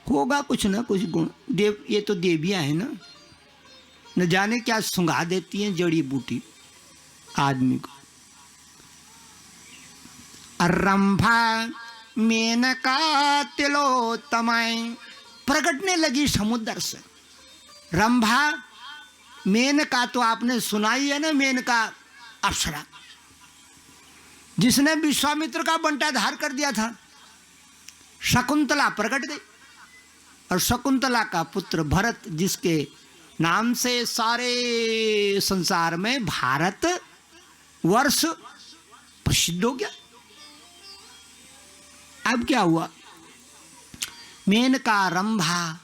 होगा कुछ ना कुछ गुण। देव, ये तो देवियां हैं ना, न जाने क्या सुंघा देती हैं जड़ी बूटी आदमी को। रंभा मेनका तिलोत्तमाएं प्रकटने लगी समुद्र से। रंभा, मेनका तो आपने सुनाई है ना, मेनका अप्सरा जिसने विश्वामित्र का बंटाधार कर दिया था। शकुंतला प्रकट गई, और शकुंतला का पुत्र भरत, जिसके नाम से सारे संसार में भारत वर्ष प्रसिद्ध हो गया। अब क्या हुआ? मेनका, रंभा,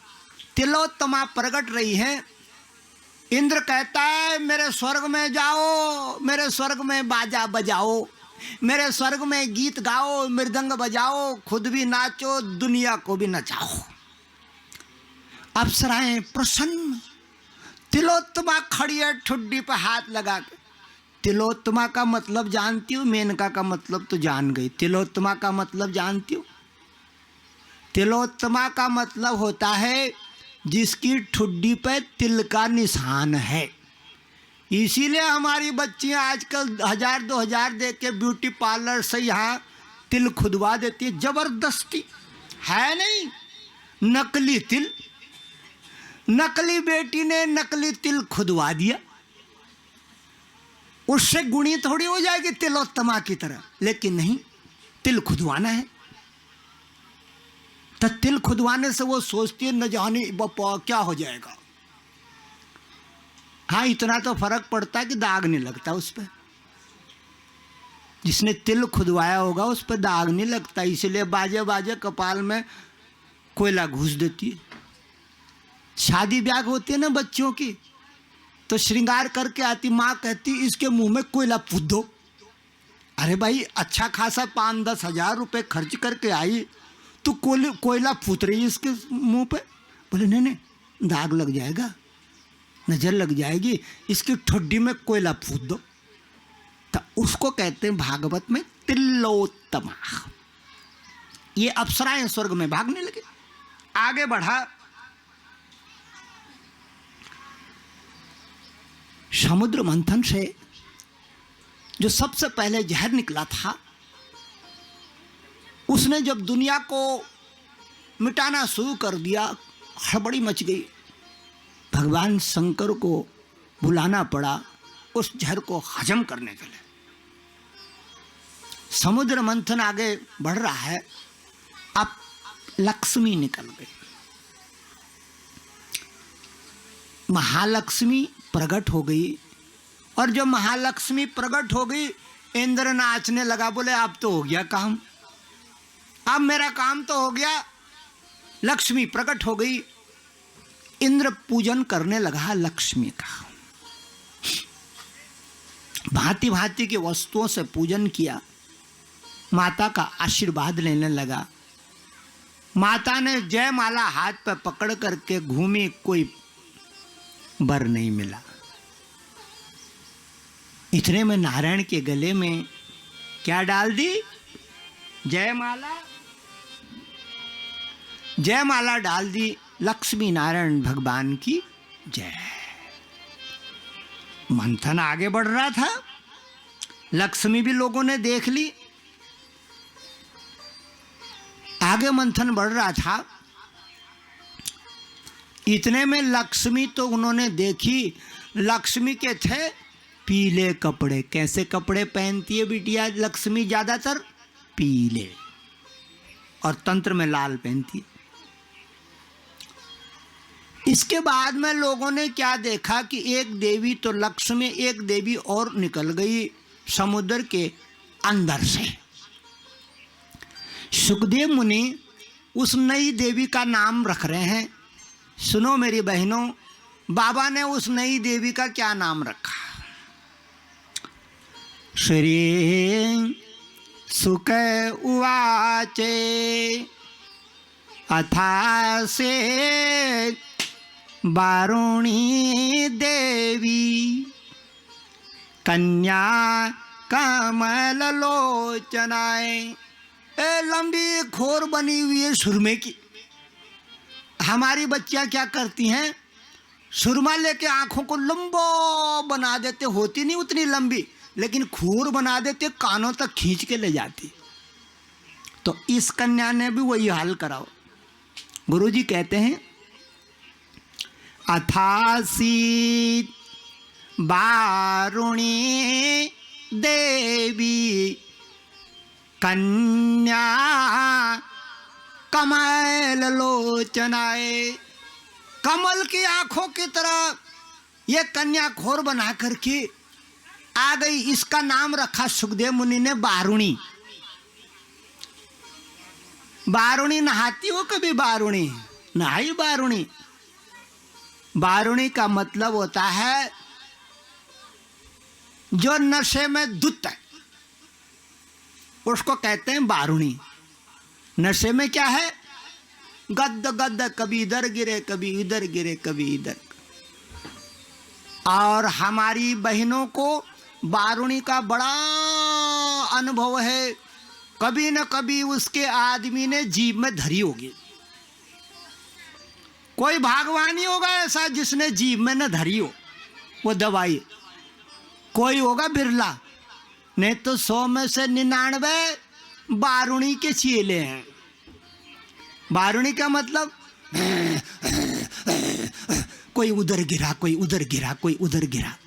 तिलोत्तमा प्रकट रही है। इंद्र कहता है मेरे स्वर्ग में जाओ, मेरे स्वर्ग में बाजा बजाओ, मेरे स्वर्ग में गीत गाओ, मृदंग बजाओ, खुद भी नाचो, दुनिया को भी नचाओ। अप्सराएं प्रसन्न। तिलोत्तमा खड़ी है ठुड्डी पर हाथ लगा के। तिलोत्तमा का मतलब जानती हूँ, मेनका का मतलब तो जान गई। तिलोत्तमा का मतलब जानती हूँ? तिलोत्तमा का मतलब होता है जिसकी ठुड्डी पे तिल का निशान है। इसीलिए हमारी बच्चियां आजकल 1000-2000 दे के ब्यूटी पार्लर से यहाँ तिल खुदवा देती है, जबरदस्ती है नहीं, नकली तिल। नकली बेटी ने नकली तिल खुदवा दिया, उससे गुणी थोड़ी हो जाएगी तिलोत्तमा की तरह। लेकिन नहीं, तिल खुदवाना है तो तिल खुदवाने से वो सोचती है न जाने क्या हो जाएगा। हाँ, इतना तो फर्क पड़ता है कि दाग नहीं लगता उस पर। जिसने तिल खुदवाया होगा उस पर दाग नहीं लगता, इसलिए बाजे बाजे कपाल में कोयला घुस देती है। शादी ब्याह होती है ना बच्चों की, तो श्रृंगार करके आती, माँ कहती इसके मुंह में कोयला फूट दो। अरे भाई, अच्छा खासा 5-10 हजार रुपये खर्च करके आई, तो कोयला फूट रही है इसके मुंह पे। बोले नहीं नहीं, दाग लग जाएगा, नजर लग जाएगी, इसकी ठुड्डी में कोयला फूट दो। तो उसको कहते हैं भागवत में तिलोत्तमा। ये अप्सराएं स्वर्ग में भागने लगे। आगे बढ़ा, समुद्र मंथन से जो सबसे पहले जहर निकला था, उसने जब दुनिया को मिटाना शुरू कर दिया, हड़बड़ी मच गई। भगवान शंकर को बुलाना पड़ा उस जहर को हजम करने के लिए। समुद्र मंथन आगे बढ़ रहा है। अब लक्ष्मी निकल गई, महालक्ष्मी प्रकट हो गई। और जब महालक्ष्मी प्रकट हो गई, इंद्र नाचने लगा, बोले अब तो हो गया काम, अब मेरा काम तो हो गया। लक्ष्मी प्रकट हो गई, इंद्र पूजन करने लगा लक्ष्मी का। भांति भांति की वस्तुओं से पूजन किया, माता का आशीर्वाद लेने लगा। माता ने जयमाला हाथ पर पकड़ करके घूमी, कोई वर नहीं मिला। इतने में नारायण के गले में क्या डाल दी? जयमाला। जयमाला डाल दी। लक्ष्मी नारायण भगवान की जय। मंथन आगे बढ़ रहा था, लक्ष्मी भी लोगों ने देख ली। आगे मंथन बढ़ रहा था, इतने में लक्ष्मी तो उन्होंने देखी। लक्ष्मी के थे पीले कपड़े। कैसे कपड़े पहनती है बिटिया लक्ष्मी? ज्यादातर पीले, और तंत्र में लाल पहनती है। इसके बाद में लोगों ने क्या देखा कि एक देवी तो लक्ष्मी, एक देवी और निकल गई समुद्र के अंदर से। सुखदेव मुनि उस नई देवी का नाम रख रहे हैं। सुनो मेरी बहनों, बाबा ने उस नई देवी का क्या नाम रखा? श्री सुक उवाचे अथा से वारुणी देवी कन्या कमल लोचनाएं। लंबी खोर बनी हुई है सुरमे की, हमारी बच्चियां क्या करती हैं, सुरमा लेके आंखों को लंबा बना देते, होती नहीं उतनी लंबी, लेकिन खूर बना देते, कानों तक खींच के ले जाती। तो इस कन्या ने भी वही हाल कराओ। गुरुजी कहते हैं अथासी वारुणी देवी कन्या कमल लोचनाए, कमल की आंखों की तरह ये कन्या खोर बना करके आ गई। इसका नाम रखा सुखदेव मुनि ने वारुणी। वारुणी नहाती हो कभी? वारुणी नहाई। वारुणी, वारुणी का मतलब होता है जो नशे में धुत है, उसको कहते हैं वारुणी। नशे में क्या है, गद गद, कभी इधर गिरे कभी इधर गिरे कभी इधर। और हमारी बहनों को वारुणी का बड़ा अनुभव है। कभी न कभी उसके आदमी ने जीभ में धरी होगी। कोई भागवान ही होगा ऐसा जिसने जीभ में न धरी हो वो दवाई। कोई होगा बिरला, नहीं तो 100 में से 99 वारुणी के चेले हैं। वारुणी का मतलब कोई उधर गिरा कोई उधर गिरा कोई उधर गिरा।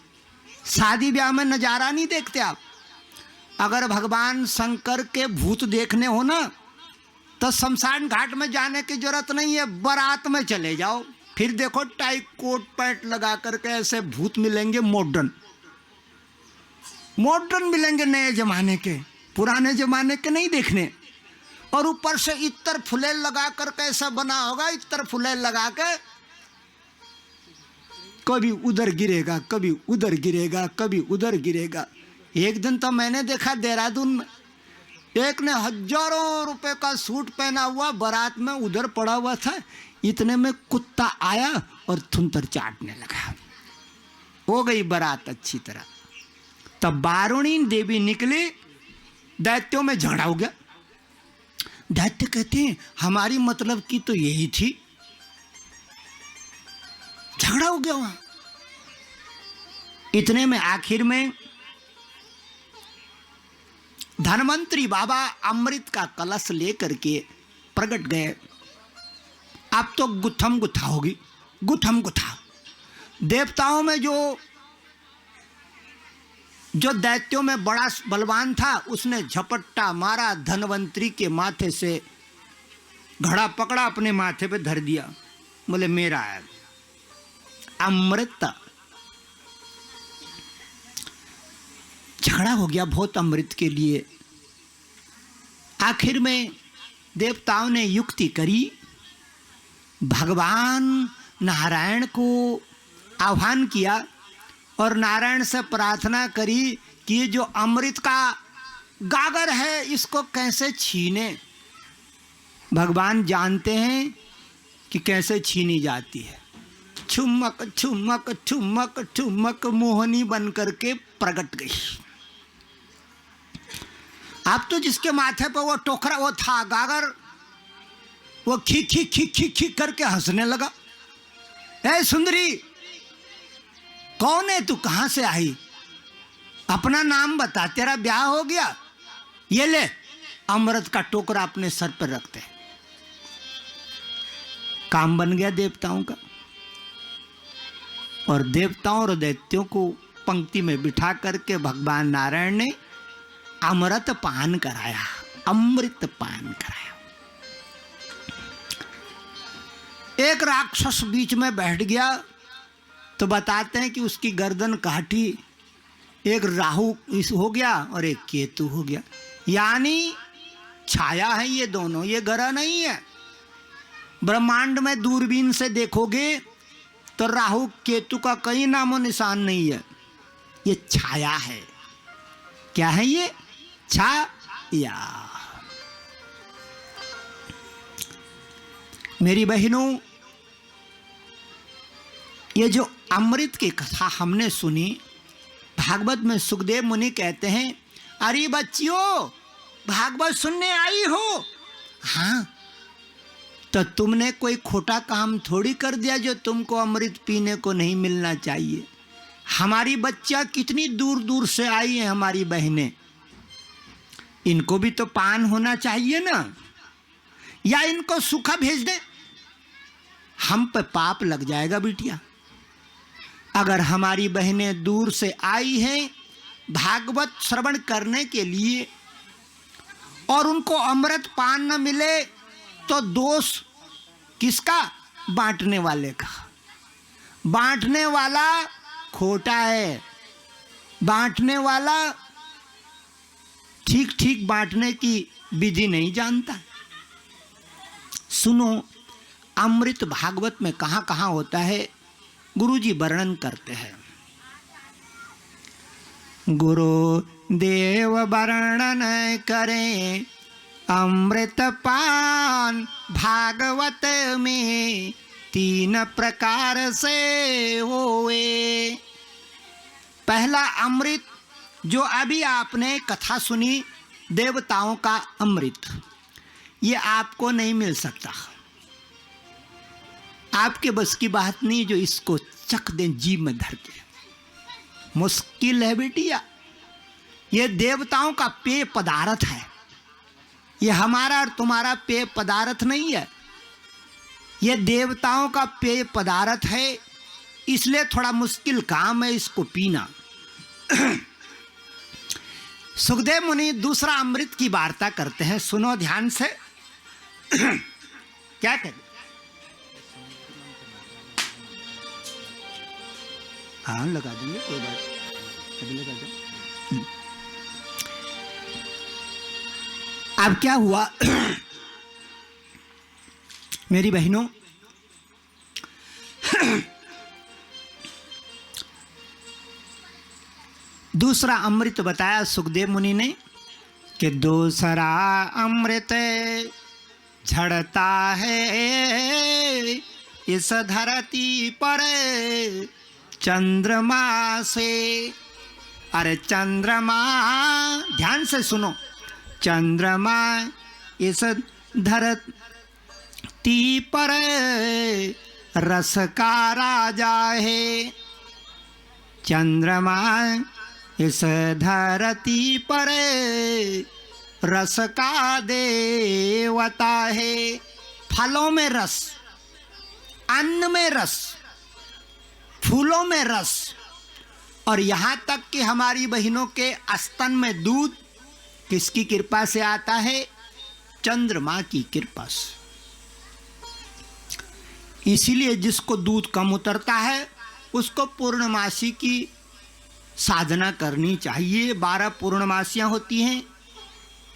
शादी ब्याह में नजारा नहीं देखते आप? अगर भगवान शंकर के भूत देखने हो ना तो शमशान घाट में जाने की जरूरत नहीं है, बारात में चले जाओ, फिर देखो टाई कोट पैंट लगा करके ऐसे भूत मिलेंगे। मॉडर्न मिलेंगे, नए जमाने के, पुराने जमाने के नहीं देखने। और ऊपर से इत्र फुलेल लगा करके ऐसा बना होगा, इत्र फुलेल लगा के कभी उधर गिरेगा कभी उधर गिरेगा कभी उधर गिरेगा। एक दिन तो मैंने देखा देहरादून में, एक ने हजारों रुपए का सूट पहना हुआ बारात में उधर पड़ा हुआ था, इतने में कुत्ता आया और थुनतर चाटने लगा। हो गई बारात अच्छी तरह। तब वारुणी देवी निकली, दैत्यों में झगड़ा हो गया। दैत्य कहते हैं हमारी मतलब की तो यही थी। झगड़ा हो गया वहां। इतने में आखिर में धनवंतरी बाबा अमृत का कलश लेकर के प्रकट गए। अब तो गुत्थम गुत्था होगी, गुत्थम गुत्था। देवताओं में जो दैत्यों में बड़ा बलवान था उसने झपट्टा मारा, धनवंतरी के माथे से घड़ा पकड़ा, अपने माथे पे धर दिया, बोले मेरा है अमृत। झगड़ा हो गया बहुत अमृत के लिए। आखिर में देवताओं ने युक्ति करी, भगवान नारायण को आह्वान किया और नारायण से प्रार्थना करी कि ये जो अमृत का गागर है इसको कैसे छीने। भगवान जानते हैं कि कैसे छीनी जाती है। छुमक छुमक छुमक छुमक मोहनी बन करके प्रकट गई। अब तो जिसके माथे पर वो टोकरा वो था गागर, वो खी खी खी खी खी करके हंसने लगा। ए सुंदरी, कौन है तू, कहां से आई, अपना नाम बता, तेरा ब्याह हो गया, ये ले अमृत का टोकरा अपने सर पर रखते। काम बन गया देवताओं का। और देवताओं और दैत्यों को पंक्ति में बिठा करके भगवान नारायण ने अमृत पान कराया, अमृत पान कराया। एक राक्षस बीच में बैठ गया तो बताते हैं कि उसकी गर्दन काटी। एक राहु हो गया और एक केतु हो गया, यानी छाया है ये दोनों, ये ग्रह नहीं है। ब्रह्मांड में दूरबीन से देखोगे तो राहु केतु का कहीं नामो निशान नहीं है, ये छाया है। क्या है ये? छाया। मेरी बहनों, ये जो अमृत की कथा हमने सुनी, भागवत में सुखदेव मुनि कहते हैं, अरे बच्चियों भागवत सुनने आई हो? हाँ। तो तुमने कोई खोटा काम थोड़ी कर दिया जो तुमको अमृत पीने को नहीं मिलना चाहिए। हमारी बच्चियां कितनी दूर दूर से आई हैं, हमारी बहनें, इनको भी तो पान होना चाहिए ना, या इनको सूखा भेज दे? हम पे पाप लग जाएगा बिटिया। अगर हमारी बहनें दूर से आई हैं भागवत श्रवण करने के लिए और उनको अमृत पान न मिले तो दोष किसका? बांटने वाले का। बांटने वाला खोटा है, बांटने वाला ठीक ठीक बांटने की विधि नहीं जानता। सुनो, अमृत भागवत में कहां कहां होता है, गुरुजी वर्णन करते हैं। गुरु देव वर्णन करें अमृत पान भागवत में 3 प्रकार से होए। पहला अमृत जो अभी आपने कथा सुनी, देवताओं का अमृत, ये आपको नहीं मिल सकता। आपके बस की बात नहीं जो इसको चख दें जीभ में धर के, मुश्किल है बेटिया। ये देवताओं का पेय पदार्थ है, ये हमारा और तुम्हारा पेय पदार्थ नहीं है, ये देवताओं का पेय पदार्थ है। इसलिए थोड़ा मुश्किल काम है इसको पीना। सुखदेव मुनि दूसरा अमृत की वार्ता करते हैं, सुनो ध्यान से। क्या कहते? हाँ लगा देंगे, कोई बात अभी लगा दो। अब क्या हुआ मेरी बहनों, दूसरा अमृत बताया सुखदेव मुनि ने कि दूसरा अमृत झड़ता है इस धरती पर चंद्रमा से। अरे चंद्रमा, ध्यान से सुनो, चंद्रमा इस धरती पर रस का राजा है। चंद्रमा इस धरती पर रस का देवता है। फलों में रस, अन्न में रस, फूलों में रस, और यहाँ तक कि हमारी बहनों के स्तन में दूध किसकी कृपा से आता है? चंद्रमा की कृपा से। इसीलिए जिसको दूध कम उतरता है उसको पूर्णमासी की साधना करनी चाहिए। 12 पूर्णमासियां होती हैं,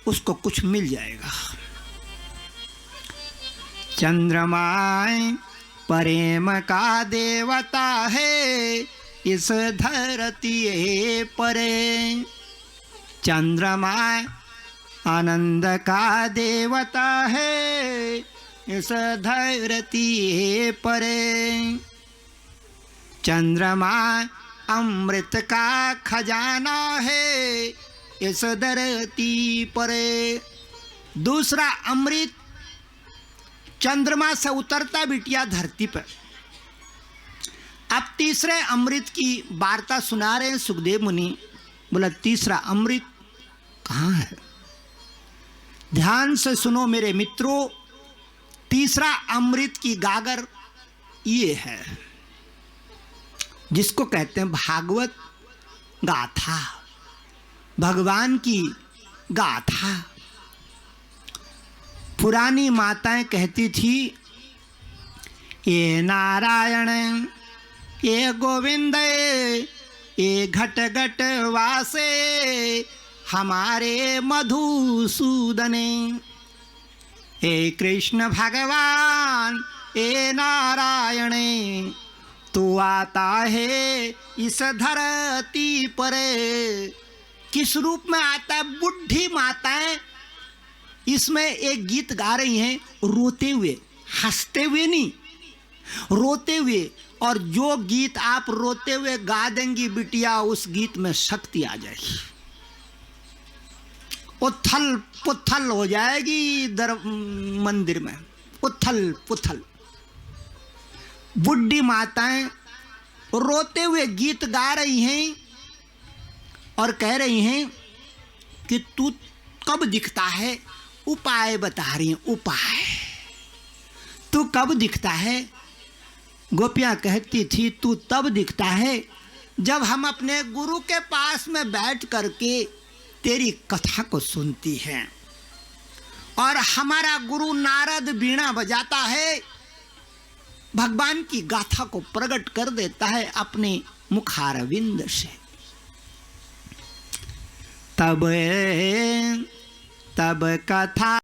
उसको कुछ मिल जाएगा। चंद्रमा प्रेम का देवता है इस धरती पर। चंद्रमा आनंद का देवता है इस धरती पर। चंद्रमा अमृत का खजाना है इस धरती पर। दूसरा अमृत चंद्रमा से उतरता बिटिया धरती पर। अब तीसरे अमृत की वार्ता सुना रहे हैं सुखदेव मुनि। बोला तीसरा अमृत कहाँ है? ध्यान से सुनो मेरे मित्रों, तीसरा अमृत की गागर ये है जिसको कहते हैं भागवत गाथा, भगवान की गाथा। पुरानी माताएं कहती थी, ये नारायण ये गोविंद ये घट घट वासे हमारे मधुसूदन। हे कृष्ण भगवान हे नारायण, तू आता है इस धरती पर। किस रूप में आता है? बुढ़ी माताएं इसमें एक गीत गा रही हैं, रोते हुए, हंसते हुए नहीं, रोते हुए। और जो गीत आप रोते हुए गा देंगी बिटिया, उस गीत में शक्ति आ जाएगी, उथल पुथल हो जाएगी मंदिर में। उथल पुथल। बुढ़ी माताएं रोते हुए गीत गा रही हैं और कह रही हैं कि तू कब दिखता है, उपाय बता रही हैं, उपाय, तू कब दिखता है। गोपियां कहती थी तू तब दिखता है जब हम अपने गुरु के पास में बैठ करके तेरी कथा को सुनती हैं और हमारा गुरु नारद वीणा बजाता है, भगवान की गाथा को प्रकट कर देता है अपने मुखारविंद से। तब कथा